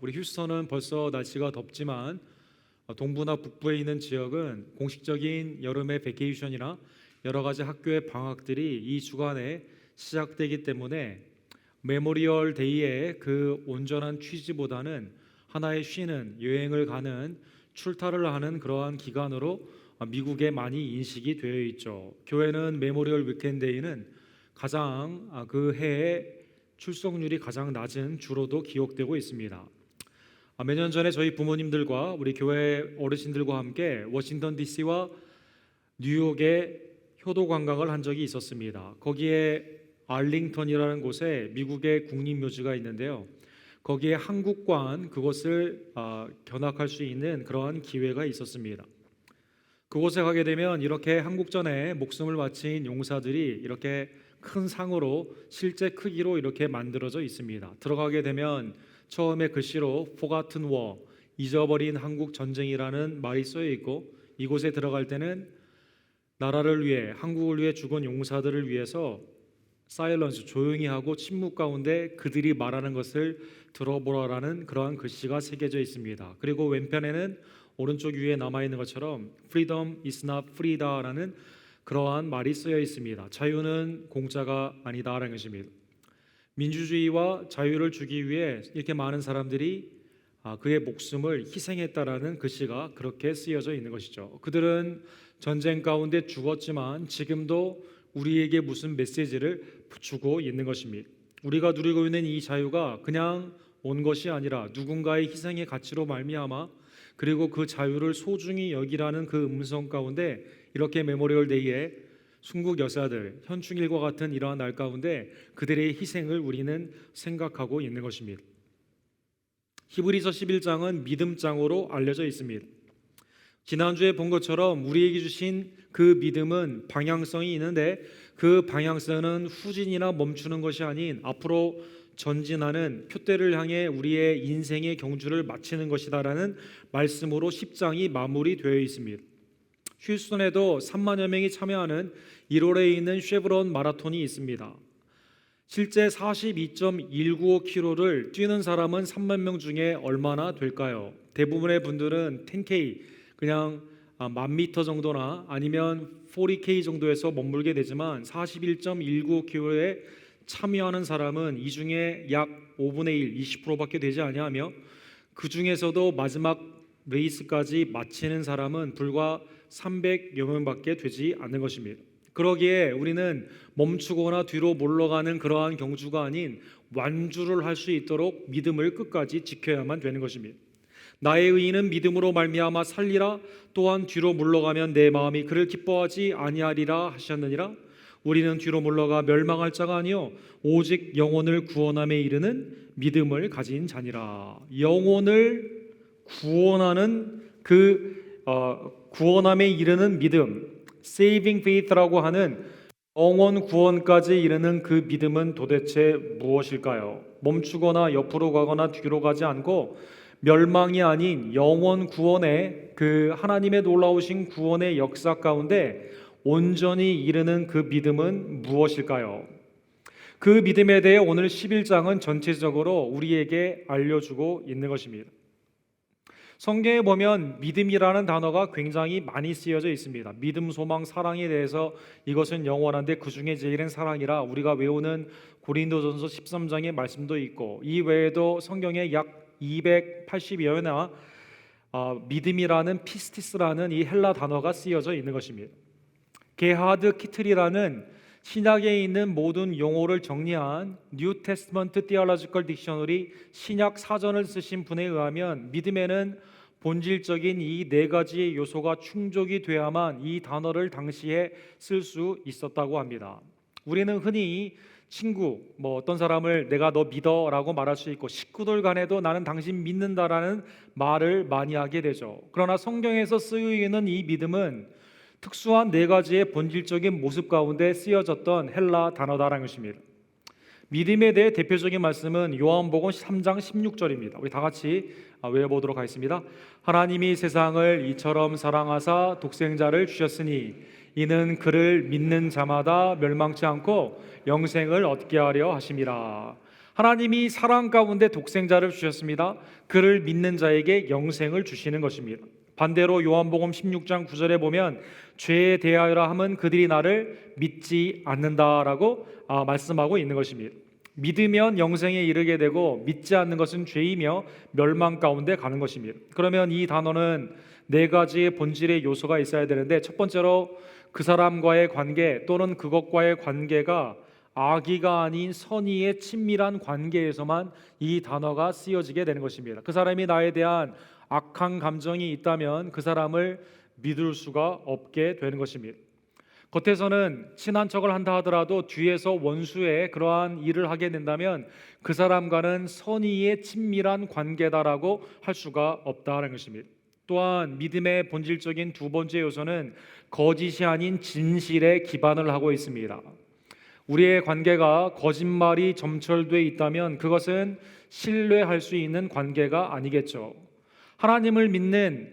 우리 휴스턴은 벌써 날씨가 덥지만 동부나 북부에 있는 지역은 공식적인 여름의 베케이션이나 여러 가지 학교의 방학들이 이 주간에 시작되기 때문에 메모리얼 데이의 그 온전한 취지보다는 하나의 쉬는 여행을 가는 출타를 하는 그러한 기간으로 미국에 많이 인식이 되어 있죠. 교회는 메모리얼 위켄데이는 가장 그 해에 출석률이 가장 낮은 주로도 기록되고 있습니다. 몇 년 전에 저희 부모님들과 우리 교회 어르신들과 함께 워싱턴 DC와 뉴욕에 효도 관광을 한 적이 있었습니다. 거기에 알링턴이라는 곳에 미국의 국립묘지가 있는데요. 거기에 한국관 그것을 견학할 수 있는 그러한 기회가 있었습니다. 그곳에 가게 되면 이렇게 한국전에 목숨을 바친 용사들이 이렇게 큰 상으로 실제 크기로 이렇게 만들어져 있습니다. 들어가게 되면 처음에 글씨로 Forgotten War, 잊어버린 한국 전쟁이라는 말이 쓰여 있고, 이곳에 들어갈 때는 나라를 위해, 한국을 위해 죽은 용사들을 위해서 사일런스, 조용히 하고 침묵 가운데 그들이 말하는 것을 들어보라라는 그러한 글씨가 새겨져 있습니다. 그리고 왼편에는 오른쪽 위에 남아있는 것처럼 Freedom is not free다라는 그러한 말이 쓰여 있습니다. 자유는 공짜가 아니다라는 것입니다. 민주주의와 자유를 주기 위해 이렇게 많은 사람들이 그의 목숨을 희생했다라는 글씨가 그렇게 쓰여져 있는 것이죠. 그들은 전쟁 가운데 죽었지만 지금도 우리에게 무슨 메시지를 주고 있는 것입니다. 우리가 누리고 있는 이 자유가 그냥 온 것이 아니라 누군가의 희생의 가치로 말미암아 그리고 그 자유를 소중히 여기라는 그 음성 가운데 이렇게 메모리얼 데이에 순국 여사들, 현충일과 같은 이러한 날 가운데 그들의 희생을 우리는 생각하고 있는 것입니다. 히브리서 11장은 믿음장으로 알려져 있습니다. 지난주에 본 것처럼 우리에게 주신 그 믿음은 방향성이 있는데 그 방향성은 후진이나 멈추는 것이 아닌 앞으로 전진하는 표대를 향해 우리의 인생의 경주를 마치는 것이다라는 말씀으로 10장이 마무리되어 있습니다. 휴스턴에도 3만여 명이 참여하는 1월에 있는 쉐브론 마라톤이 있습니다. 실제 42.195km를 뛰는 사람은 3만 명 중에 얼마나 될까요? 대부분의 분들은 10K, 그냥 1000m 정도나 아니면 40K 정도에서 머물게 되지만 41.195km에 참여하는 사람은 이 중에 약 5분의 1, 20%밖에 되지 아니하며 그 중에서도 마지막 레이스까지 마치는 사람은 불과 300여 명밖에 되지 않는 것입니다. 그러기에 우리는 멈추거나 뒤로 물러가는 그러한 경주가 아닌 완주를 할 수 있도록 믿음을 끝까지 지켜야만 되는 것입니다. 나의 의인은 믿음으로 말미암아 살리라. 또한 뒤로 물러가면 내 마음이 그를 기뻐하지 아니하리라 하셨느니라. 우리는 뒤로 물러가 멸망할 자가 아니요 오직 영혼을 구원함에 이르는 믿음을 가진 자니라. 영혼을 구원하는 구원함에 이르는 믿음, saving faith라고 하는 영혼 구원까지 이르는 그 믿음은 도대체 무엇일까요? 멈추거나 옆으로 가거나 뒤로 가지 않고 멸망이 아닌 영혼 구원의 그 하나님의 놀라우신 구원의 역사 가운데 온전히 이르는 그 믿음은 무엇일까요? 그 믿음에 대해 오늘 11장은 전체적으로 우리에게 알려주고 있는 것입니다. 성경에 보면 믿음이라는 단어가 굉장히 많이 쓰여져 있습니다. 믿음, 소망, 사랑에 대해서 이것은 영원한데 그 중에 제일은 사랑이라 우리가 외우는 고린도전서 13장의 말씀도 있고, 이 외에도 성경에 약 280여나 믿음이라는 피스티스라는 이 헬라 단어가 쓰여져 있는 것입니다. 게하드 키틀이라는 신약에 있는 모든 용어를 정리한 뉴 테스트먼트 티올로지컬 딕셔너리 신약 사전을 쓰신 분에 의하면 믿음에는 본질적인 이 네 가지의 요소가 충족이 돼야만 이 단어를 당시에 쓸 수 있었다고 합니다. 우리는 흔히 친구, 어떤 사람을 내가 너 믿어라고 말할 수 있고 식구들 간에도 나는 당신 믿는다라는 말을 많이 하게 되죠. 그러나 성경에서 쓰여 있는 이 믿음은 특수한 네 가지의 본질적인 모습 가운데 쓰여졌던 헬라 단어다라는 것입니다. 믿음에 대해 대표적인 말씀은 요한복음 3장 16절입니다. 우리 다 같이 외워보도록 하겠습니다. 하나님이 세상을 이처럼 사랑하사 독생자를 주셨으니 이는 그를 믿는 자마다 멸망치 않고 영생을 얻게 하려 하심이라. 하나님이 사랑 가운데 독생자를 주셨습니다. 그를 믿는 자에게 영생을 주시는 것입니다. 반대로 요한복음 16장 9절에 보면 죄에 대하여라 함은 그들이 나를 믿지 않는다라고 말씀하고 있는 것입니다. 믿으면 영생에 이르게 되고 믿지 않는 것은 죄이며 멸망 가운데 가는 것입니다. 그러면 이 단어는 네 가지의 본질의 요소가 있어야 되는데, 첫 번째로 그 사람과의 관계 또는 그것과의 관계가 악의가 아닌 선의의 친밀한 관계에서만 이 단어가 쓰여지게 되는 것입니다. 그 사람이 나에 대한 악한 감정이 있다면 그 사람을 믿을 수가 없게 되는 것입니다. 겉에서는 친한 척을 한다 하더라도 뒤에서 원수의 그러한 일을 하게 된다면 그 사람과는 선의의 친밀한 관계다라고 할 수가 없다는 것입니다. 또한 믿음의 본질적인 두 번째 요소는 거짓이 아닌 진실에 기반을 하고 있습니다. 우리의 관계가 거짓말이 점철되어 있다면 그것은 신뢰할 수 있는 관계가 아니겠죠. 하나님을 믿는,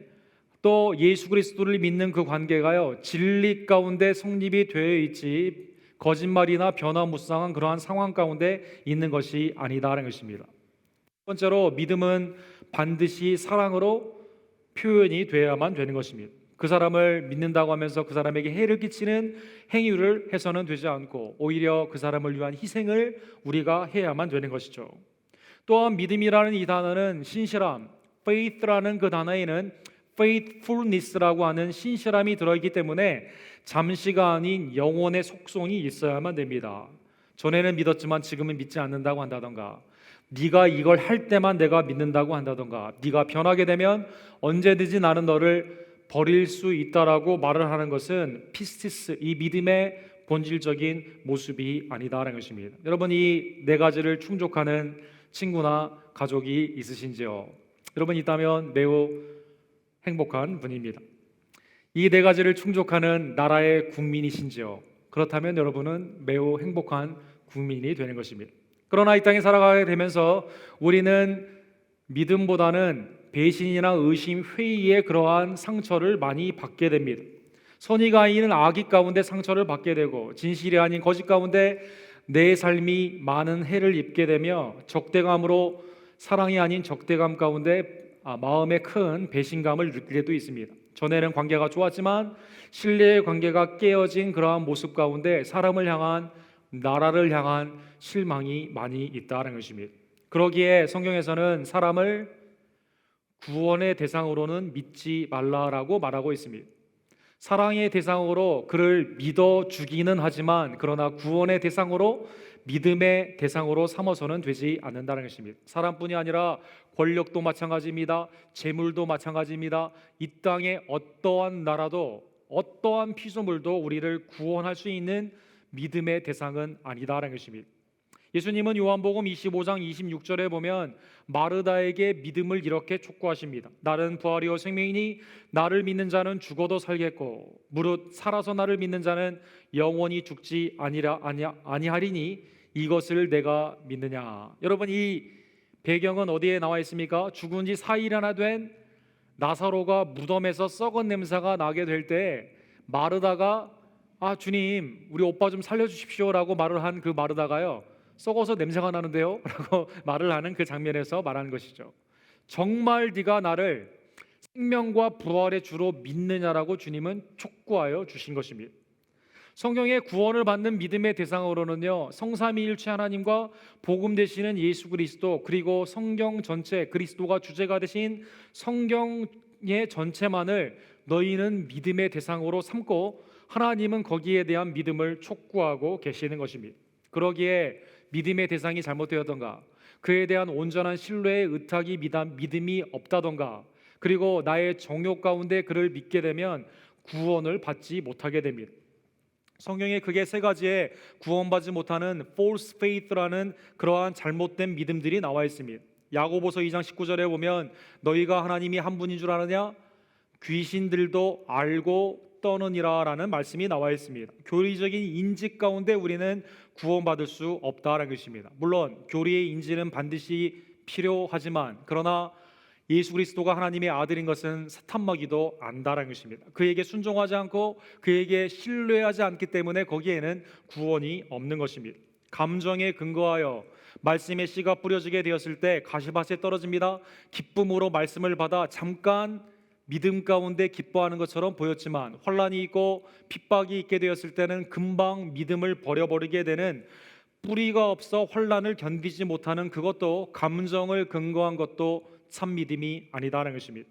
또 예수 그리스도를 믿는 그 관계가요, 진리 가운데 성립이 되어 있지 거짓말이나 변화무쌍한 그러한 상황 가운데 있는 것이 아니다라는 것입니다. 첫 번째로 믿음은 반드시 사랑으로 표현이 되어야만 되는 것입니다. 그 사람을 믿는다고 하면서 그 사람에게 해를 끼치는 행위를 해서는 되지 않고 오히려 그 사람을 위한 희생을 우리가 해야만 되는 것이죠. 또한 믿음이라는 이 단어는 신실함, faith라는 그 단어에는 faithfulness라고 하는 신실함이 들어있기 때문에 잠시가 아닌 영혼의 속성이 있어야만 됩니다. 전에는 믿었지만 지금은 믿지 않는다고 한다던가, 네가 이걸 할 때만 내가 믿는다고 한다던가, 네가 변하게 되면 언제든지 나는 너를 버릴 수 있다라고 말을 하는 것은 피스티스, 이 믿음의 본질적인 모습이 아니다라는 것입니다. 여러분, 이 네 가지를 충족하는 친구나 가족이 있으신지요? 여러분 있다면 매우 행복한 분입니다. 이 네 가지를 충족하는 나라의 국민이신지요? 그렇다면 여러분은 매우 행복한 국민이 되는 것입니다. 그러나 이 땅에 살아가게 되면서 우리는 믿음보다는 배신이나 의심, 회의의 그러한 상처를 많이 받게 됩니다. 선의가 아닌 악의 가운데 상처를 받게 되고 진실이 아닌 거짓 가운데 내 삶이 많은 해를 입게 되며 적대감으로, 사랑이 아닌 적대감 가운데 마음에 큰 배신감을 느낄 때도 있습니다. 전에는 관계가 좋았지만 신뢰의 관계가 깨어진 그러한 모습 가운데 사람을 향한, 나라를 향한 실망이 많이 있다는 것입니다. 그러기에 성경에서는 사람을 구원의 대상으로는 믿지 말라라고 말하고 있습니다. 사랑의 대상으로 그를 믿어 주기는 하지만 그러나 구원의 대상으로, 믿음의 대상으로 삼아서는 되지 않는다는 것입니다. 사람뿐이 아니라 권력도 마찬가지입니다. 재물도 마찬가지입니다. 이 땅의 어떠한 나라도 어떠한 피조물도 우리를 구원할 수 있는 믿음의 대상은 아니다라는 것입니다. 예수님은 요한복음 25장 26절에 보면 마르다에게 믿음을 이렇게 촉구하십니다. 나는 부활이요 생명이니 나를 믿는 자는 죽어도 살겠고 무릇 살아서 나를 믿는 자는 영원히 죽지 아니하리니 이것을 내가 믿느냐. 여러분, 이 배경은 어디에 나와 있습니까? 죽은 지 4일이나 된 나사로가 무덤에서 썩은 냄새가 나게 될 때 마르다가 주님 우리 오빠 좀 살려주십시오 라고 말을 한 그 마르다가요, 썩어서 냄새가 나는데요? 라고 말을 하는 그 장면에서 말하는 것이죠. 정말 네가 나를 생명과 부활의 주로 믿느냐라고 주님은 촉구하여 주신 것입니다. 성경의 구원을 받는 믿음의 대상으로는요, 성삼위일체 하나님과 복음 되시는 예수 그리스도, 그리고 성경 전체, 그리스도가 주제가 되신 성경의 전체만을 너희는 믿음의 대상으로 삼고 하나님은 거기에 대한 믿음을 촉구하고 계시는 것입니다. 그러기에 믿음의 대상이 잘못되었던가, 그에 대한 온전한 신뢰의 의탁이 믿음이 없다던가, 그리고 나의 정욕 가운데 그를 믿게 되면 구원을 받지 못하게 됩니다. 성경에 크게 세 가지의 구원받지 못하는 false faith라는 그러한 잘못된 믿음들이 나와 있습니다. 야고보서 2장 19절에 보면 너희가 하나님이 한 분인 줄 아느냐? 귀신들도 알고 떠느니라 라는 말씀이 나와 있습니다. 교리적인 인지 가운데 우리는 구원받을 수 없다라는 것입니다. 물론 교리의 인지는 반드시 필요하지만 그러나 예수 그리스도가 하나님의 아들인 것은 사탄마귀도 안다라는 것입니다. 그에게 순종하지 않고 그에게 신뢰하지 않기 때문에 거기에는 구원이 없는 것입니다. 감정에 근거하여 말씀의 씨가 뿌려지게 되었을 때 가시밭에 떨어집니다. 기쁨으로 말씀을 받아 잠깐 믿음 가운데 기뻐하는 것처럼 보였지만 환난이 있고 핍박이 있게 되었을 때는 금방 믿음을 버려버리게 되는, 뿌리가 없어 환난을 견디지 못하는 그것도, 감정을 근거한 것도 참 믿음이 아니다라는 것입니다.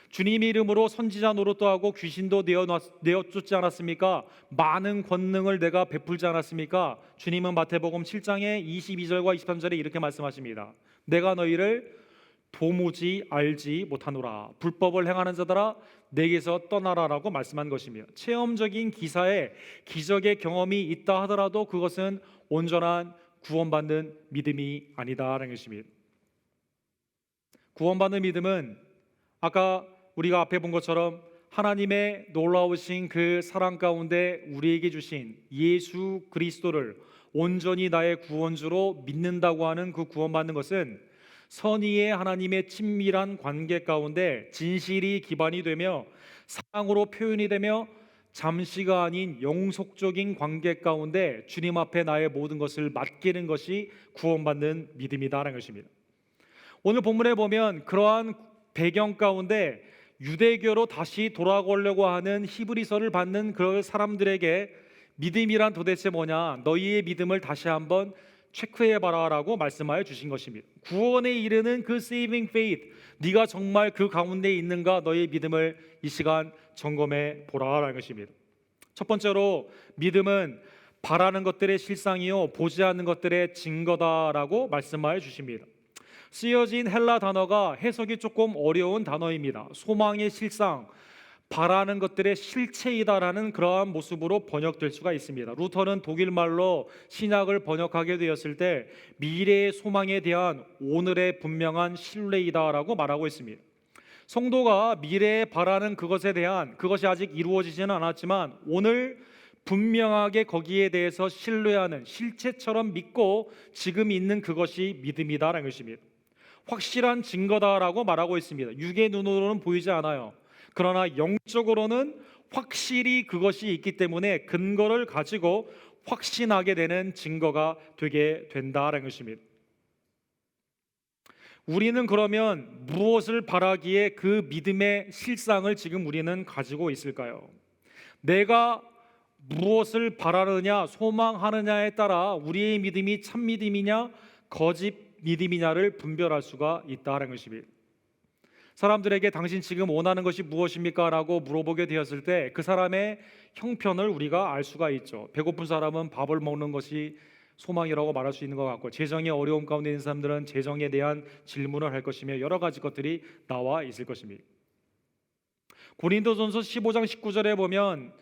주님 이름으로 선지자 노릇도 하고 귀신도 내어쫓지 않았습니까? 많은 권능을 내가 베풀지 않았습니까? 주님은 마태복음 7장의 22절과 23절에 이렇게 말씀하십니다. 내가 너희를 도무지 알지 못하노라. 불법을 행하는 자들아 내게서 떠나라라고 말씀한 것이며, 체험적인 기사에 기적의 경험이 있다 하더라도 그것은 온전한 구원받는 믿음이 아니다라는 것입니다. 구원받는 믿음은 아까 우리가 앞에 본 것처럼 하나님의 놀라우신 그 사랑 가운데 우리에게 주신 예수 그리스도를 온전히 나의 구원주로 믿는다고 하는 그 구원받는 것은 선의의 하나님의 친밀한 관계 가운데 진실이 기반이 되며 사랑으로 표현이 되며 잠시가 아닌 영속적인 관계 가운데 주님 앞에 나의 모든 것을 맡기는 것이 구원받는 믿음이다라는 것입니다. 오늘 본문에 보면 그러한 배경 가운데 유대교로 다시 돌아오려고 하는 히브리서를 받는 그 사람들에게 믿음이란 도대체 뭐냐, 너희의 믿음을 다시 한번 체크해봐라 라고 말씀하여 주신 것입니다. 구원에 이르는 그 saving faith, 네가 정말 그 가운데 있는가, 너희의 믿음을 이 시간 점검해 보라라는 것입니다. 첫 번째로 믿음은 바라는 것들의 실상이요 보지 않는 것들의 증거다라고 말씀하여 주십니다. 쓰여진 헬라 단어가 해석이 조금 어려운 단어입니다. 소망의 실상, 바라는 것들의 실체이다라는 그러한 모습으로 번역될 수가 있습니다. 루터는 독일말로 신약을 번역하게 되었을 때 미래의 소망에 대한 오늘의 분명한 신뢰이다라고 말하고 있습니다. 성도가 미래에 바라는 그것에 대한, 그것이 아직 이루어지지는 않았지만 오늘 분명하게 거기에 대해서 신뢰하는, 실체처럼 믿고 지금 있는 그것이 믿음이다라는 것입니다. 확실한 증거다라고 말하고 있습니다. 육의 눈으로는 보이지 않아요. 그러나 영적으로는 확실히 그것이 있기 때문에 근거를 가지고 확신하게 되는 증거가 되게 된다라는 것입니다. 우리는 그러면 무엇을 바라기에 그 믿음의 실상을 지금 우리는 가지고 있을까요? 내가 무엇을 바라느냐, 소망하느냐에 따라 우리의 믿음이 참 믿음이냐 거짓 믿음이냐를 분별할 수가 있다는 것입니다. 사람들에게 당신 지금 원하는 것이 무엇입니까? 라고 물어보게 되었을 때 그 사람의 형편을 우리가 알 수가 있죠. 배고픈 사람은 밥을 먹는 것이 소망이라고 말할 수 있는 것 같고, 재정의 어려움 가운데 있는 사람들은 재정에 대한 질문을 할 것이며 여러 가지 것들이 나와 있을 것입니다. 고린도전서 15장 19절에 보면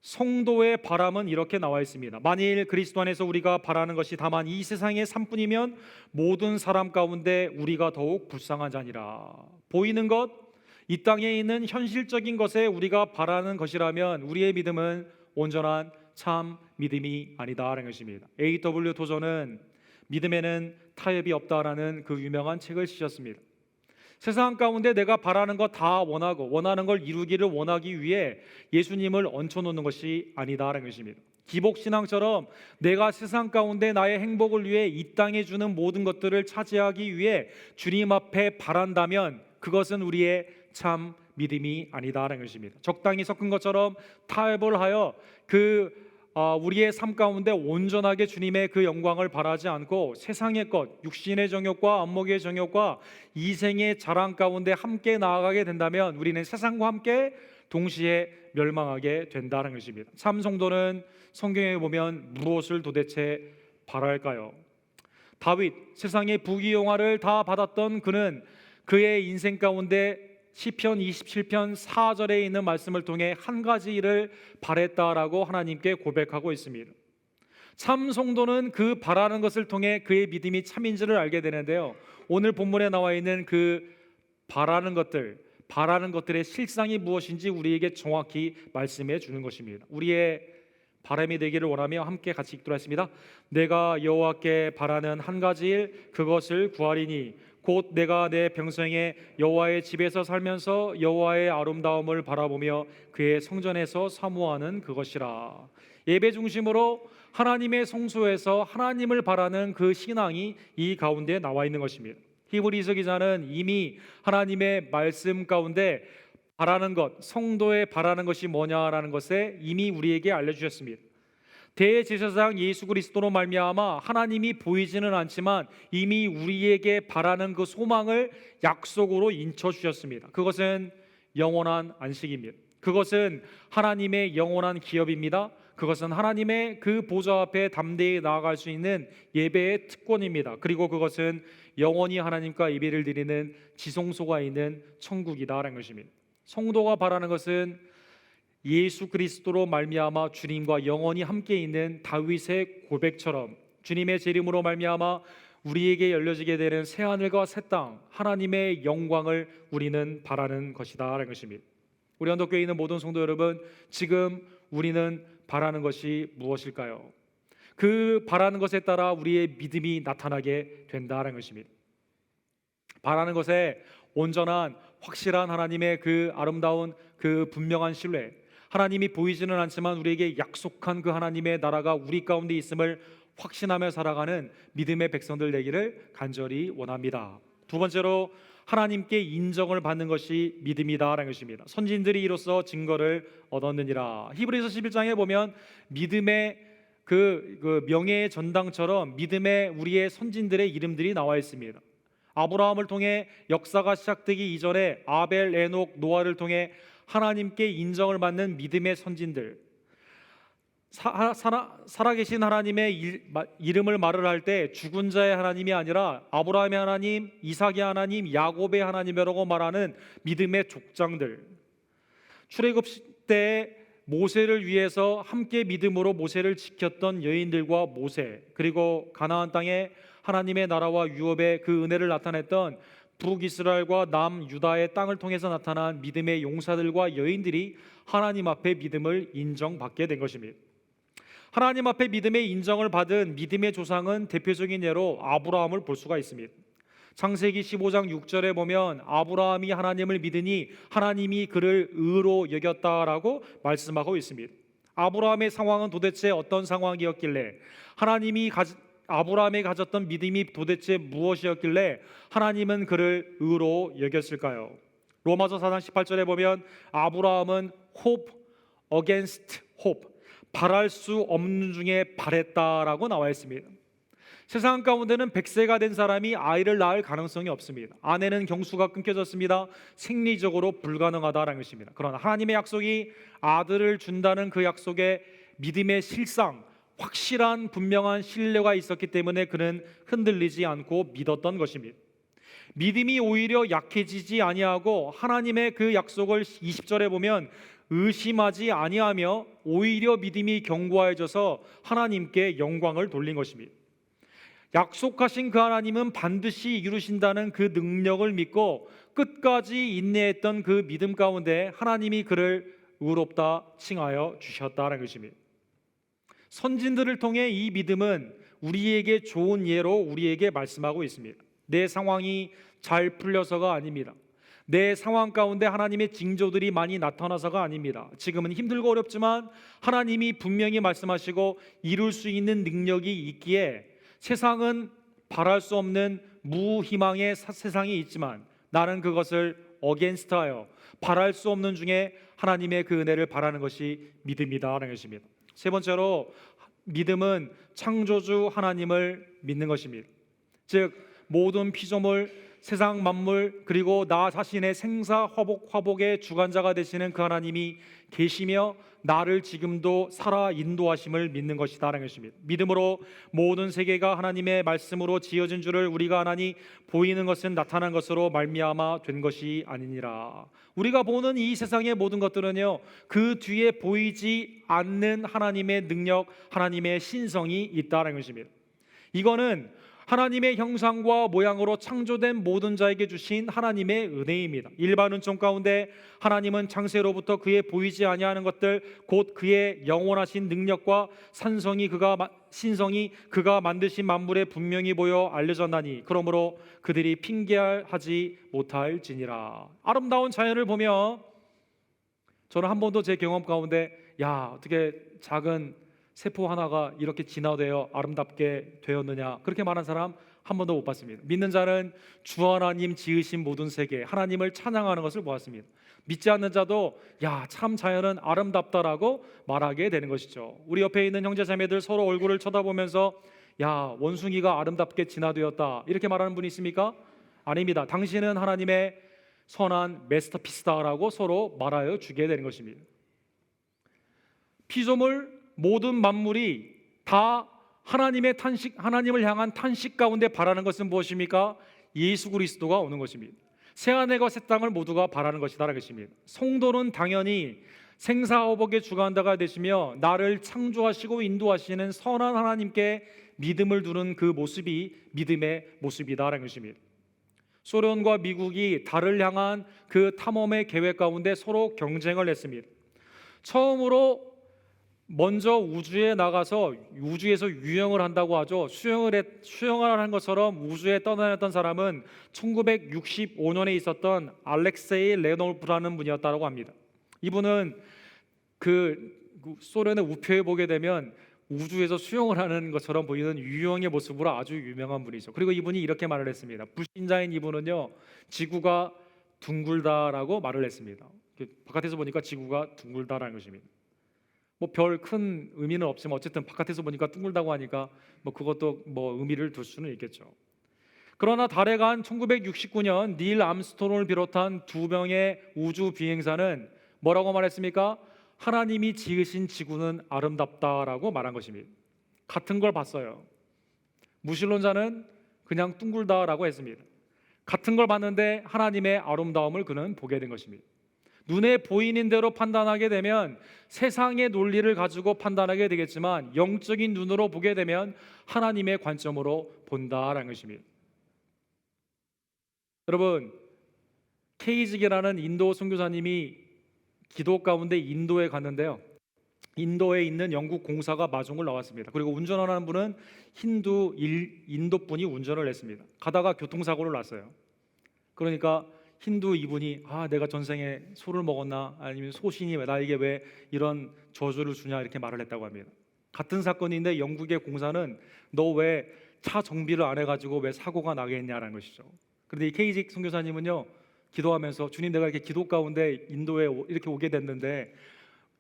성도의 바람은 이렇게 나와 있습니다. 만일 그리스도 안에서 우리가 바라는 것이 다만 이 세상의 삶뿐이면 모든 사람 가운데 우리가 더욱 불쌍한 자니라. 보이는 것, 이 땅에 있는 현실적인 것에 우리가 바라는 것이라면 우리의 믿음은 온전한 참 믿음이 아니다라는 것입니다. A.W. 토저는 믿음에는 타협이 없다라는 그 유명한 책을 쓰셨습니다. 세상 가운데 내가 바라는 것 다 원하고 원하는 걸 이루기를 원하기 위해 예수님을 얹혀놓는 것이 아니다라는 것입니다. 기복신앙처럼 내가 세상 가운데 나의 행복을 위해 이 땅에 주는 모든 것들을 차지하기 위해 주님 앞에 바란다면 그것은 우리의 참 믿음이 아니다라는 것입니다. 적당히 섞은 것처럼 타협을 하여 우리의 삶 가운데 온전하게 주님의 그 영광을 바라지 않고 세상의 것, 육신의 정욕과 안목의 정욕과 이생의 자랑 가운데 함께 나아가게 된다면 우리는 세상과 함께 동시에 멸망하게 된다는 것입니다. 참 성도는 성경에 보면 무엇을 도대체 바랄까요? 다윗, 세상의 부귀영화를 다 받았던 그는 그의 인생 가운데 시편 27편 4절에 있는 말씀을 통해 한 가지 일을 바랬다라고 하나님께 고백하고 있습니다. 참 성도는 그 바라는 것을 통해 그의 믿음이 참인지를 알게 되는데요, 오늘 본문에 나와 있는 그 바라는 것들의 실상이 무엇인지 우리에게 정확히 말씀해 주는 것입니다. 우리의 바람이 되기를 원하며 함께 같이 읽도록 하겠습니다. 내가 여호와께 바라는 한 가지 일, 그것을 구하리니 곧 내가 내 평생에 여호와의 집에서 살면서 여호와의 아름다움을 바라보며 그의 성전에서 사모하는 그것이라. 예배 중심으로 하나님의 성소에서 하나님을 바라는 그 신앙이 이 가운데 나와 있는 것입니다. 히브리서 기자는 이미 하나님의 말씀 가운데 바라는 것, 성도의 바라는 것이 뭐냐라는 것에 이미 우리에게 알려주셨습니다. 대제사장 예수 그리스도로 말미암아 하나님이 보이지는 않지만 이미 우리에게 바라는 그 소망을 약속으로 인쳐 주셨습니다. 그것은 영원한 안식입니다. 그것은 하나님의 영원한 기업입니다. 그것은 하나님의 그 보좌 앞에 담대히 나아갈 수 있는 예배의 특권입니다. 그리고 그것은 영원히 하나님과 예배를 드리는 지성소가 있는 천국이다라는 것입니다. 성도가 바라는 것은 예수 그리스도로 말미암아 주님과 영원히 함께 있는 다윗의 고백처럼 주님의 재림으로 말미암아 우리에게 열려지게 되는 새 하늘과 새 땅, 하나님의 영광을 우리는 바라는 것이다라는 것입니다. 우리 언덕교회에 있는 모든 성도 여러분, 지금 우리는 바라는 것이 무엇일까요? 그 바라는 것에 따라 우리의 믿음이 나타나게 된다는 것입니다. 바라는 것에 온전한 확실한 하나님의 그 아름다운 그 분명한 신뢰, 하나님이 보이지는 않지만 우리에게 약속한 그 하나님의 나라가 우리 가운데 있음을 확신하며 살아가는 믿음의 백성들 되기를 간절히 원합니다. 두 번째로 하나님께 인정을 받는 것이 믿음이다라는 것입니다. 선진들이 이로써 증거를 얻었느니라. 히브리서 11장에 보면 믿음의 그 명예의 전당처럼 믿음의 우리의 선진들의 이름들이 나와 있습니다. 아브라함을 통해 역사가 시작되기 이전에 아벨, 에녹, 노아를 통해 하나님께 인정을 받는 믿음의 선진들, 살아계신 하나님의 이름을 말을 할 때 죽은 자의 하나님이 아니라 아브라함의 하나님, 이삭의 하나님, 야곱의 하나님이라고 말하는 믿음의 족장들, 출애굽 때 모세를 위해서 함께 믿음으로 모세를 지켰던 여인들과 모세, 그리고 가나안 땅에 하나님의 나라와 유업의 그 은혜를 나타냈던 북이스라엘과 남유다의 땅을 통해서 나타난 믿음의 용사들과 여인들이 하나님 앞에 믿음을 인정받게 된 것입니다. 하나님 앞에 믿음의 인정을 받은 믿음의 조상은 대표적인 예로 아브라함을 볼 수가 있습니다. 창세기 15장 6절에 보면 아브라함이 하나님을 믿으니 하나님이 그를 의로 여겼다라고 말씀하고 있습니다. 아브라함의 상황은 도대체 어떤 상황이었길래 하나님이 아브라함이 가졌던 믿음이 도대체 무엇이었길래 하나님은 그를 의로 여겼을까요? 로마서 4장 18절에 보면 아브라함은 hope against hope, 바랄 수 없는 중에 바랬다라고 나와 있습니다. 세상 가운데는 100세가 된 사람이 아이를 낳을 가능성이 없습니다. 아내는 경수가 끊겨졌습니다. 생리적으로 불가능하다라는 것입니다. 그러나 하나님의 약속이 아들을 준다는 그 약속에 믿음의 실상, 확실한 분명한 신뢰가 있었기 때문에 그는 흔들리지 않고 믿었던 것입니다. 믿음이 오히려 약해지지 아니하고 하나님의 그 약속을 20절에 보면 의심하지 아니하며 오히려 믿음이 견고해져서 하나님께 영광을 돌린 것입니다. 약속하신 그 하나님은 반드시 이루신다는 그 능력을 믿고 끝까지 인내했던 그 믿음 가운데 하나님이 그를 의롭다 칭하여 주셨다는 것입니다. 선진들을 통해 이 믿음은 우리에게 좋은 예로 우리에게 말씀하고 있습니다. 내 상황이 잘 풀려서가 아닙니다. 내 상황 가운데 하나님의 징조들이 많이 나타나서가 아닙니다. 지금은 힘들고 어렵지만 하나님이 분명히 말씀하시고 이룰 수 있는 능력이 있기에 세상은 바랄 수 없는 무희망의 세상이 있지만 나는 그것을 어게인스트하여 바랄 수 없는 중에 하나님의 그 은혜를 바라는 것이 믿음이다라는 것입니다. 세 번째로 믿음은 창조주 하나님을 믿는 것입니다. 즉 모든 피조물, 세상 만물, 그리고 나 자신의 생사 화복의 주관자가 되시는 그 하나님이 계시며 나를 지금도 살아 인도하심을 믿는 것이다라는 것입니다. 믿음으로 모든 세계가 하나님의 말씀으로 지어진 줄을 우리가 아나니 보이는 것은 나타난 것으로 말미암아 된 것이 아니니라. 우리가 보는 이 세상의 모든 것들은요, 그 뒤에 보이지 않는 하나님의 능력, 하나님의 신성이 있다라는 것입니다. 이거는 하나님의 형상과 모양으로 창조된 모든 자에게 주신 하나님의 은혜입니다. 일반 은총 가운데 하나님은 창세로부터 그의 보이지 아니하는 것들 곧 그의 영원하신 능력과 신성이 그가 만드신 만물에 분명히 보여 알려졌나니 그러므로 그들이 핑계하지 못할지니라. 아름다운 자연을 보며 저는 한 번도 제 경험 가운데 어떻게 작은 세포 하나가 이렇게 진화되어 아름답게 되었느냐, 그렇게 말한 사람 한 번도 못 봤습니다. 믿는 자는 주 하나님 지으신 모든 세계 하나님을 찬양하는 것을 보았습니다. 믿지 않는 자도 야, 참 자연은 아름답다라고 말하게 되는 것이죠. 우리 옆에 있는 형제 자매들 서로 얼굴을 쳐다보면서 야, 원숭이가 아름답게 진화되었다 이렇게 말하는 분이 있습니까? 아닙니다. 당신은 하나님의 선한 메스터피스다라고 서로 말하여 주게 되는 것입니다. 피조물 모든 만물이 다 하나님의 탄식, 하나님을 향한 탄식 가운데 바라는 것은 무엇입니까? 예수 그리스도가 오는 것입니다. 새하늘과 새 땅을 모두가 바라는 것이다라는 것입니다. 성도는 당연히 생사화복의 주관자가 되시며 나를 창조하시고 인도하시는 선한 하나님께 믿음을 두는 그 모습이 믿음의 모습이다라는 것입니다. 소련과 미국이 달을 향한 그 탐험의 계획 가운데 서로 경쟁을 했습니다. 처음으로 먼저 우주에 나가서 우주에서 유영을 한다고 하죠. 수영을 하는 것처럼 우주에 떠다녔던 사람은 1965년에 있었던 알렉세이 레노프라는 분이었다고 합니다. 이분은 그 소련의 우표에 보게 되면 우주에서 수영을 하는 것처럼 보이는 유영의 모습으로 아주 유명한 분이죠. 그리고 이분이 이렇게 말을 했습니다. 불신자인 이분은요, 지구가 둥글다라고 말을 했습니다. 바깥에서 보니까 지구가 둥글다라는 것입니다. 뭐 별 큰 의미는 없지만 어쨌든 바깥에서 보니까 둥글다고 하니까 뭐 그것도 뭐 의미를 둘 수는 있겠죠. 그러나 달에 간 1969년 닐 암스트롱을 비롯한 2명의 우주 비행사는 뭐라고 말했습니까? 하나님이 지으신 지구는 아름답다라고 말한 것입니다. 같은 걸 봤어요. 무신론자는 그냥 둥글다라고 했습니다. 같은 걸 봤는데 하나님의 아름다움을 그는 보게 된 것입니다. 눈에 보이는 대로 판단하게 되면 세상의 논리를 가지고 판단하게 되겠지만 영적인 눈으로 보게 되면 하나님의 관점으로 본다라는 것입니다. 여러분, 케이직이라는 인도 선교사님이 기도 가운데 인도에 갔는데요, 인도에 있는 영국 공사가 마중을 나왔습니다. 그리고 운전하는 분은 인도 분이 운전을 했습니다. 가다가 교통사고를 났어요. 그러니까 힌두 이분이 내가 전생에 소를 먹었나, 아니면 소신이 나에게 왜 이런 저주를 주냐 이렇게 말을 했다고 합니다. 같은 사건인데 영국의 공사는 너 왜 차 정비를 안 해가지고 왜 사고가 나게 했냐라는 것이죠. 그런데 이 케이직 선교사님은요, 기도하면서 주님, 내가 이렇게 기도 가운데 인도에 이렇게 오게 됐는데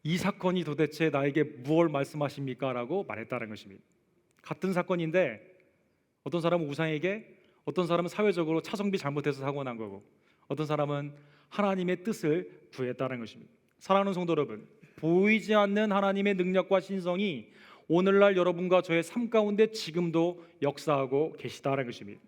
이 사건이 도대체 나에게 무엇을 말씀하십니까? 라고 말했다는 것입니다. 같은 사건인데 어떤 사람은 우상에게, 어떤 사람은 사회적으로 차 정비 잘못해서 사고 난 거고, 어떤 사람은 하나님의 뜻을 구했다는 것입니다. 사랑하는 성도 여러분, 보이지 않는 하나님의 능력과 신성이 오늘날 여러분과 저의 삶 가운데 지금도 역사하고 계시다는 것입니다.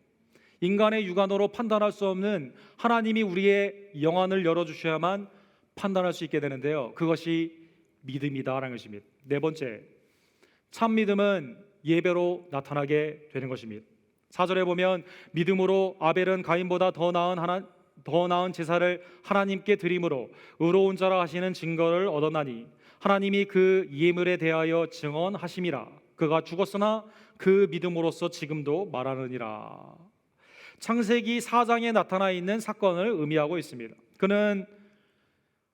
인간의 육안으로 판단할 수 없는 하나님이 우리의 영안을 열어주셔야만 판단할 수 있게 되는데요, 그것이 믿음이다라는 것입니다. 네 번째, 참 믿음은 예배로 나타나게 되는 것입니다. 4절에 보면 믿음으로 아벨은 가인보다 더 나은 제사를 하나님께 드림으로 의로운 자라 하시는 증거를 얻었나니 하나님이 그 예물에 대하여 증언하심이라. 그가 죽었으나 그 믿음으로써 지금도 말하느니라. 창세기 4장에 나타나 있는 사건을 의미하고 있습니다. 그는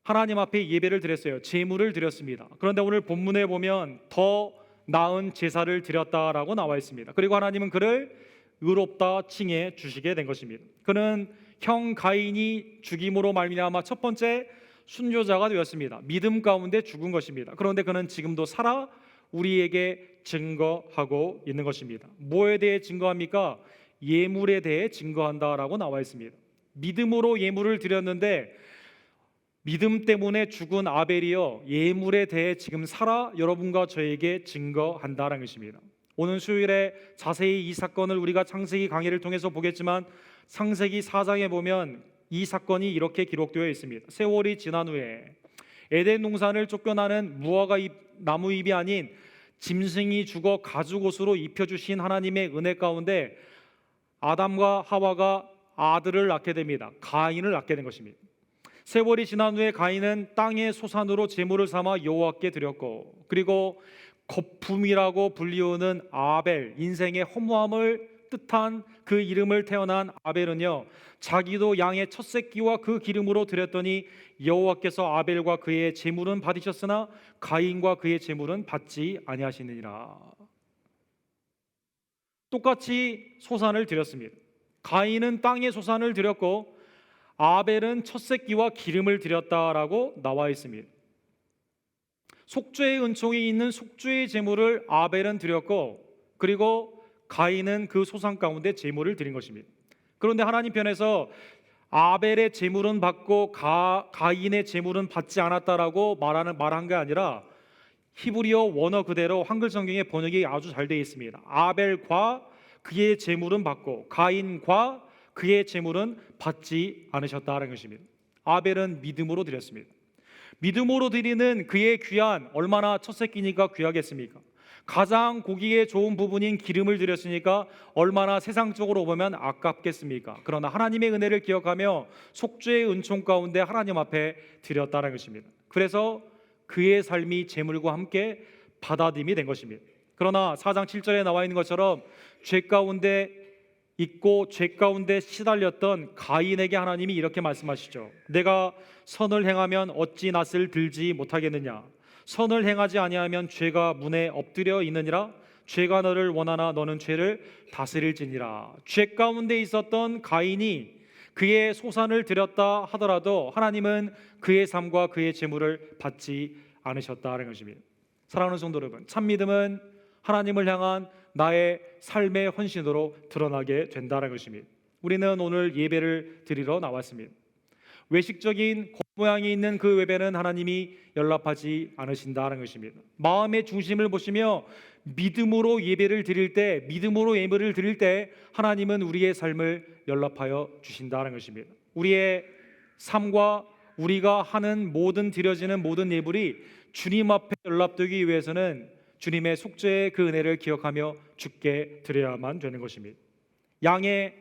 하나님 앞에 예배를 드렸어요. 제물을 드렸습니다. 그런데 오늘 본문에 보면 더 나은 제사를 드렸다라고 나와 있습니다. 그리고 하나님은 그를 의롭다 칭해 주시게 된 것입니다. 그는 형 가인이 죽임으로 말미암아 첫 번째 순교자가 되었습니다. 믿음 가운데 죽은 것입니다. 그런데 그는 지금도 살아 우리에게 증거하고 있는 것입니다. 뭐에 대해 증거합니까? 예물에 대해 증거한다라고 나와 있습니다. 믿음으로 예물을 드렸는데 믿음 때문에 죽은 아벨이요, 예물에 대해 지금 살아 여러분과 저에게 증거한다라는 것입니다. 오늘 수요일에 자세히 이 사건을 우리가 창세기 강의를 통해서 보겠지만 창세기 4장에 보면 이 사건이 이렇게 기록되어 있습니다. 세월이 지난 후에 에덴 동산을 쫓겨나는 무화과 나무 잎이 아닌 짐승이 죽어 가죽옷으로 입혀주신 하나님의 은혜 가운데 아담과 하와가 아들을 낳게 됩니다. 가인을 낳게 된 것입니다. 세월이 지난 후에 가인은 땅의 소산으로 제물을 삼아 여호와께 드렸고, 그리고 거품이라고 불리우는 아벨, 인생의 허무함을 뜻한 그 이름을 태어난 아벨은요, 자기도 양의 첫 새끼와 그 기름으로 드렸더니 여호와께서 아벨과 그의 제물은 받으셨으나 가인과 그의 제물은 받지 아니하시느니라. 똑같이 소산을 드렸습니다. 가인은 땅의 소산을 드렸고 아벨은 첫 새끼와 기름을 드렸다라고 나와 있습니다. 속죄의 은총이 있는 속죄의 제물을 아벨은 드렸고, 그리고 가인은 그 소산 가운데 제물을 드린 것입니다. 그런데 하나님 편에서 아벨의 제물은 받고 가인의 제물은 받지 않았다라고 말한 게 아니라 히브리어 원어 그대로 한글 성경의 번역이 아주 잘 되어 있습니다. 아벨과 그의 제물은 받고 가인과 그의 제물은 받지 않으셨다는 것입니다. 아벨은 믿음으로 드렸습니다. 믿음으로 드리는 그의 귀한, 얼마나 첫 새끼니까 귀하겠습니까? 가장 고기에 좋은 부분인 기름을 드렸으니까 얼마나 세상적으로 보면 아깝겠습니까? 그러나 하나님의 은혜를 기억하며 속죄의 은총 가운데 하나님 앞에 드렸다는 것입니다. 그래서 그의 삶이 제물과 함께 받아들임이 된 것입니다. 그러나 4장 7절에 나와 있는 것처럼 죄 가운데 있고 죄 가운데 시달렸던 가인에게 하나님이 이렇게 말씀하시죠. 내가 선을 행하면 어찌 낫을 들지 못하겠느냐? 선을 행하지 아니하면 죄가 문에 엎드려 있느니라. 죄가 너를 원하나 너는 죄를 다스릴지니라. 죄 가운데 있었던 가인이 그의 소산을 드렸다 하더라도 하나님은 그의 삶과 그의 재물을 받지 않으셨다는 것입니다. 사랑하는 성도 여러분, 참 믿음은 하나님을 향한 나의 삶의 헌신으로 드러나게 된다는 것입니다. 우리는 오늘 예배를 드리러 나왔습니다. 외식적인 겉모양이 있는 그 예배는 하나님이 연락하지 않으신다는 것입니다. 마음의 중심을 보시며 믿음으로 예배를 드릴 때, 믿음으로 예배를 드릴 때 하나님은 우리의 삶을 연락하여 주신다는 것입니다. 우리의 삶과 우리가 하는 모든 드려지는 모든 예물이 주님 앞에 연락되기 위해서는 주님의 속죄의 그 은혜를 기억하며 주께 드려야만 되는 것입니다. 양의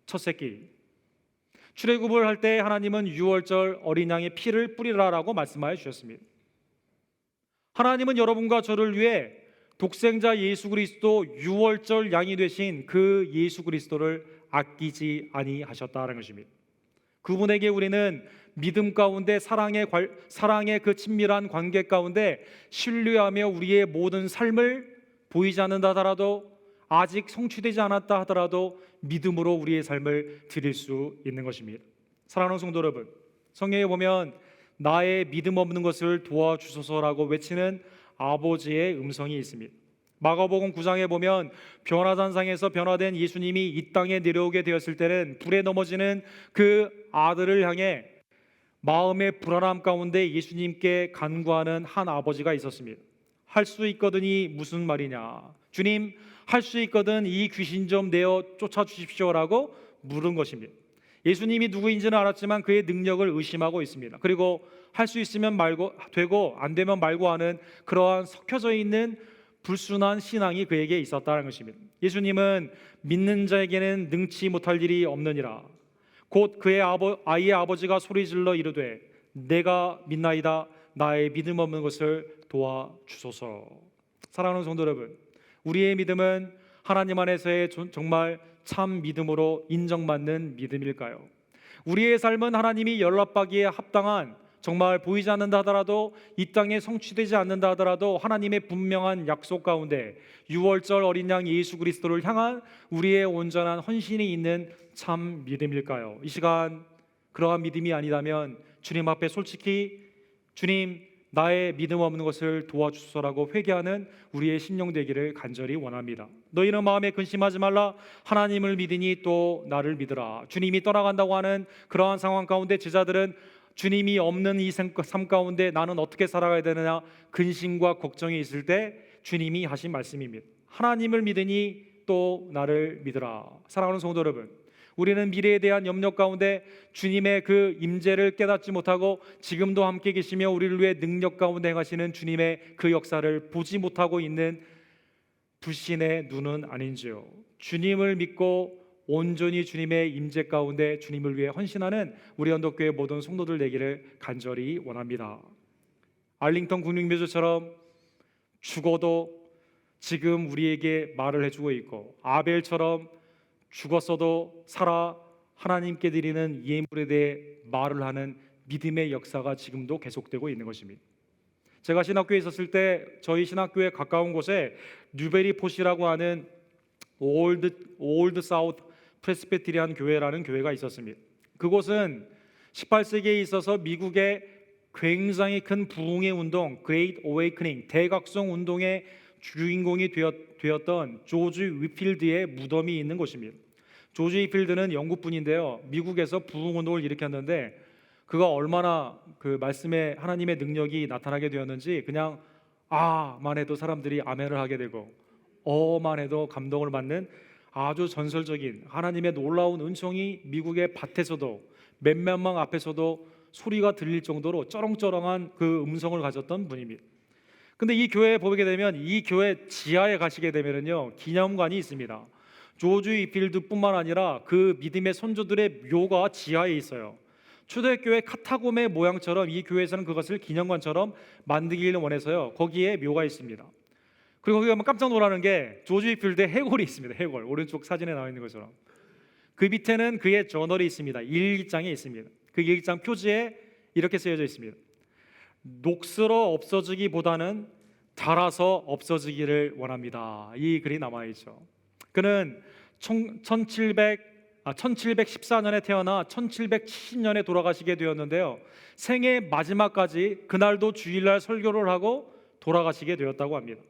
첫 새끼, 출애굽을 할 때 하나님은 유월절 어린 양의 피를 뿌리라라고 말씀하여 주셨습니다. 하나님은 여러분과 저를 위해 독생자 예수 그리스도 유월절 양이 되신 그 예수 그리스도를 아끼지 아니하셨다는 것입니다. 그분에게 우리는 믿음 가운데 사랑의 그 친밀한 관계 가운데 신뢰하며 우리의 모든 삶을 보이지 않는다 하더라도, 아직 성취되지 않았다 하더라도 믿음으로 우리의 삶을 드릴 수 있는 것입니다. 사랑하는 성도 여러분, 성경에 보면 나의 믿음 없는 것을 도와주소서라고 외치는 아버지의 음성이 있습니다. 마가복음 9장에 보면 변화산상에서 변화된 예수님이 이 땅에 내려오게 되었을 때는 불에 넘어지는 그 아들을 향해 마음의 불안함 가운데 예수님께 간구하는 한 아버지가 있었습니다. 할 수 있거든이 무슨 말이냐? 주님, 할 수 있거든 이 귀신 좀 내어 쫓아주십시오라고 물은 것입니다. 예수님이 누구인지는 알았지만 그의 능력을 의심하고 있습니다. 그리고 할 수 있으면 말고 되고 안 되면 말고 하는 그러한 섞여져 있는 불순한 신앙이 그에게 있었다는 것입니다. 예수님은 믿는 자에게는 능치 못할 일이 없느니라. 곧 그의 아이의 아버지가 소리질러 이르되 내가 믿나이다. 나의 믿음 없는 것을 도와주소서. 사랑하는 성도 여러분, 우리의 믿음은 하나님 안에서의 정말 참 믿음으로 인정받는 믿음일까요? 우리의 삶은 하나님이 연락받기에 합당한, 정말 보이지 않는다 하더라도 이 땅에 성취되지 않는다 하더라도 하나님의 분명한 약속 가운데 유월절 어린 양 예수 그리스도를 향한 우리의 온전한 헌신이 있는 참 믿음일까요? 이 시간 그러한 믿음이 아니라면 주님 앞에 솔직히 주님, 나의 믿음 없는 것을 도와주소서라고 회개하는 우리의 심령 되기를 간절히 원합니다. 너희는 마음에 근심하지 말라. 하나님을 믿으니 또 나를 믿으라. 주님이 떠나간다고 하는 그러한 상황 가운데 제자들은 주님이 없는 이 삶 가운데 나는 어떻게 살아가야 되느냐 근심과 걱정이 있을 때 주님이 하신 말씀입니다. 하나님을 믿으니 또 나를 믿으라. 사랑하는 성도 여러분, 우리는 미래에 대한 염려 가운데 주님의 그 임재를 깨닫지 못하고 지금도 함께 계시며 우리를 위해 능력 가운데 행하시는 주님의 그 역사를 보지 못하고 있는 불신의 눈은 아닌지요. 주님을 믿고 온전히 주님의 임재 가운데 주님을 위해 헌신하는 우리 언덕교회 모든 성도들 되기를 간절히 원합니다. 알링턴 국립묘지처럼 죽어도 지금 우리에게 말을 해주고 있고, 아벨처럼 죽었어도 살아 하나님께 드리는 예물에 대해 말을 하는 믿음의 역사가 지금도 계속되고 있는 것입니다. 제가 신학교에 있었을 때 저희 신학교에 가까운 곳에 뉴베리포시라고 하는 올드 사우트 프레스비테리안 교회라는 교회가 있었습니다. 그곳은 18세기에 있어서 미국의 굉장히 큰 부흥의 운동, 그레이트 어웨이크닝, 대각성 운동의 주인공이 되었던 조지 위필드의 무덤이 있는 곳입니다. 조지 위필드는 영국 분인데요, 미국에서 부흥 운동을 일으켰는데 그가 얼마나 그 말씀에 하나님의 능력이 나타나게 되었는지 그냥 아만 해도 사람들이 아멘을 하게 되고 어만 해도 감동을 받는 아주 전설적인 하나님의 놀라운 은총이 미국의 밭에서도 몇몇 명 앞에서도 소리가 들릴 정도로 쩌렁쩌렁한 그 음성을 가졌던 분입니다. 근데 이 교회에 보게 되면 이 교회 지하에 가시게 되면요 기념관이 있습니다. 조지 위필드뿐만 아니라 그 믿음의 선조들의 묘가 지하에 있어요. 초대교회 카타콤의 모양처럼 이 교회에서는 그것을 기념관처럼 만들기를 원해서요 거기에 묘가 있습니다. 그리고 거기 가면 깜짝 놀라는 게 조지 위필드의 해골이 있습니다. 해골, 오른쪽 사진에 나와 있는 것처럼. 그 밑에는 그의 저널이 있습니다. 일기장이 있습니다. 그 일기장 표지에 이렇게 쓰여져 있습니다. 녹슬어 없어지기보다는 닳아서 없어지기를 원합니다. 이 글이 남아있죠. 그는 1714년에 태어나 1770년에 돌아가시게 되었는데요, 생애 마지막까지 그날도 주일날 설교를 하고 돌아가시게 되었다고 합니다.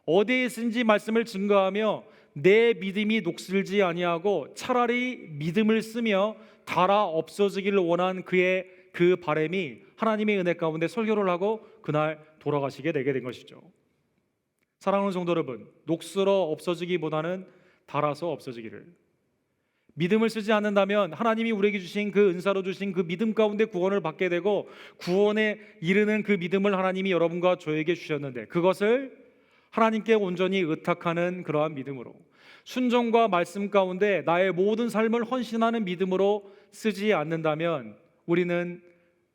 어디에 쓴지 말씀을 증거하며 내 믿음이 녹슬지 아니하고 차라리 믿음을 쓰며 닳아 없어지기를 원한 그의 그 바람이 하나님의 은혜 가운데 설교를 하고 그날 돌아가시게 되게 된 것이죠. 사랑하는 성도 여러분, 녹슬어 없어지기보다는 닳아서 없어지기를, 믿음을 쓰지 않는다면 하나님이 우리에게 주신 그 은사로 주신 그 믿음 가운데 구원을 받게 되고 구원에 이르는 그 믿음을 하나님이 여러분과 저에게 주셨는데 그것을 하나님께 온전히 의탁하는 그러한 믿음으로, 순종과 말씀 가운데 나의 모든 삶을 헌신하는 믿음으로 쓰지 않는다면 우리는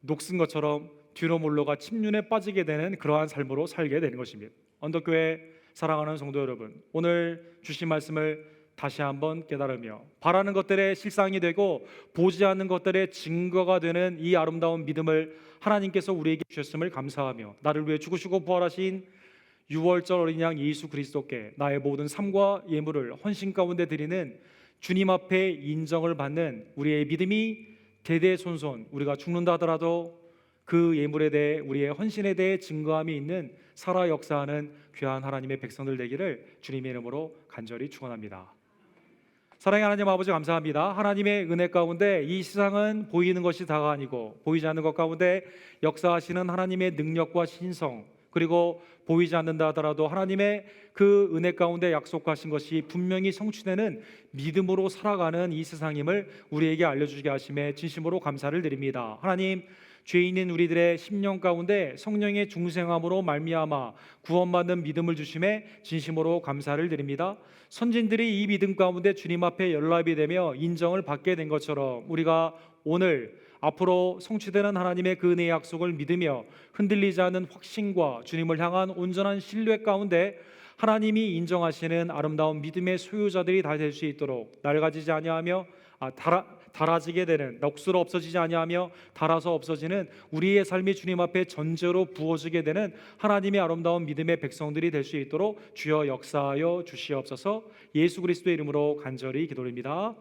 녹슨 것처럼 뒤로 물러가 침륜에 빠지게 되는 그러한 삶으로 살게 되는 것입니다. 언덕교회 사랑하는 성도 여러분, 오늘 주신 말씀을 다시 한번 깨달으며 바라는 것들의 실상이 되고 보지 않는 것들의 증거가 되는 이 아름다운 믿음을 하나님께서 우리에게 주셨음을 감사하며 나를 위해 죽으시고 부활하신 6월절 어린 양 예수 그리스도께 나의 모든 삶과 예물을 헌신 가운데 드리는 주님 앞에 인정을 받는 우리의 믿음이 대대손손 우리가 죽는다 하더라도 그 예물에 대해 우리의 헌신에 대해 증거함이 있는 살아 역사하는 귀한 하나님의 백성들 되기를 주님의 이름으로 간절히 축원합니다. 사랑의 하나님 아버지 감사합니다. 하나님의 은혜 가운데 이 세상은 보이는 것이 다가 아니고 보이지 않는 것 가운데 역사하시는 하나님의 능력과 신성, 그리고 보이지 않는다 하더라도 하나님의 그 은혜 가운데 약속하신 것이 분명히 성취되는 믿음으로 살아가는 이 세상임을 우리에게 알려주게 하심에 진심으로 감사를 드립니다. 하나님, 죄인인 우리들의 심령 가운데 성령의 중생함으로 말미암아 구원받는 믿음을 주심에 진심으로 감사를 드립니다. 선진들이 이 믿음 가운데 주님 앞에 연락이 되며 인정을 받게 된 것처럼 우리가 오늘 앞으로 성취되는 하나님의 그 은혜의 약속을 믿으며 흔들리지 않는 확신과 주님을 향한 온전한 신뢰 가운데 하나님이 인정하시는 아름다운 믿음의 소유자들이 다 될 수 있도록 낡아지지 아니하며 닳아지게 되는, 녹슬어 없어지지 아니하며 닳아서 없어지는 우리의 삶이 주님 앞에 전제로 부어지게 되는 하나님의 아름다운 믿음의 백성들이 될 수 있도록 주여 역사하여 주시옵소서. 예수 그리스도의 이름으로 간절히 기도드립니다.